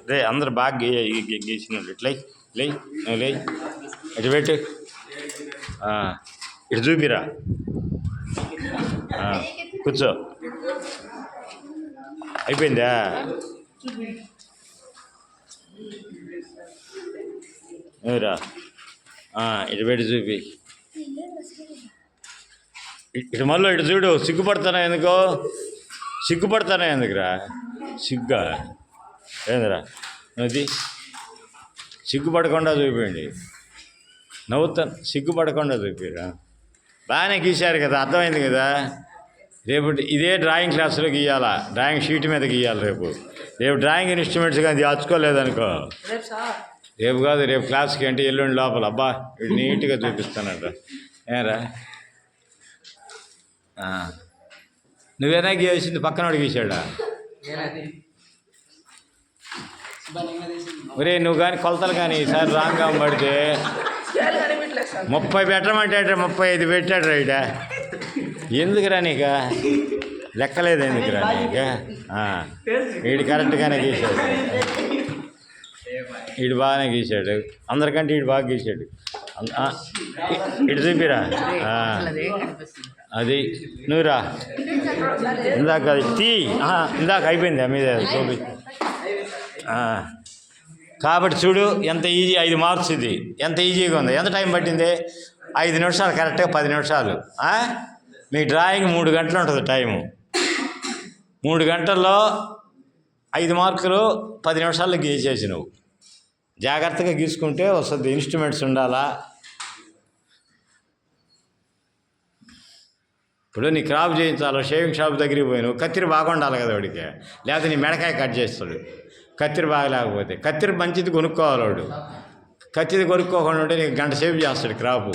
రే అందరు బాగా గీసినాడు ఇట్లా లే లే ఇటు పెట్టు ఇటు చూపిరా కూర్చో అయిపోయిందా రా ఇటు పెట్టి చూపి ఇటు మళ్ళీ ఇటు చూడు సిగ్గుపడతానా ఎందుకురా సిగ్గా ఏందిరా అది సిగ్గుపడకుండా చూపించండి నవ్వుతాను సిగ్గుపడకుండా చూపిరా బాగానే గీశారు కదా అర్థమైంది కదా రేపు ఇదే డ్రాయింగ్ క్లాసులో గీయాలా డ్రాయింగ్ షీట్ మీద గీయాలి రేపు డ్రాయింగ్ ఇన్స్ట్రుమెంట్స్ కానీ దాచుకోలేదనుకో రేపు కాదు రేపు క్లాస్కి అంటే ఎల్లుండి లోపల అబ్బా ఇటు నీట్గా చూపిస్తానట ఏరా నువ్వేనా గీసింది పక్కనోడు గీసాడా ఒరే నువ్వు కానీ కొలతలు కానీ ఈసారి రాంగ్గా పడితే 30 పెట్టమంటే 35 పెట్టాడు రైట ఎందుకురా నీకు లెక్కలేదు ఎందుకురా నీకు వీడు కరెక్ట్గానే గీశాడు వీడు బాగానే గీశాడు అందరికంటే వీడు బాగా గీశాడు ఇటు చూపిరా అది నువ్వురా ఇందాక ఇందాక అయిపోయింది మీద చూపి కాబట్టి చూడు ఎంత ఈజీ 5 మార్క్స్ ఇది ఎంత ఈజీగా ఉంది ఎంత టైం పట్టింది 5 నిమిషాలు కరెక్ట్గా 10 నిమిషాలు మీ డ్రాయింగ్ 3 గంటలు ఉంటుంది టైము 3 గంటల్లో 5 మార్కులు 10 నిమిషాల్లో గీసేసి నువ్వు జాగ్రత్తగా గీసుకుంటే వస్తుంది ఇన్స్ట్రుమెంట్స్ ఉండాలా ఇప్పుడు నీ క్రాప్ చేయించాలో షేవింగ్ షాప్ దగ్గరికి పోయినావు కత్తిరి బాగుండాలి కదా వాడికి లేకపోతే నీ మెడకాయ కట్ చేస్తాడు కత్తిరి బాగలేకపోతే కత్తిరి మంచిది కొనుక్కోవాలి వాడు కత్తిరి కొనుక్కోకుండా ఉంటే నీకు గంట సేపు చేస్తాడు క్రాపు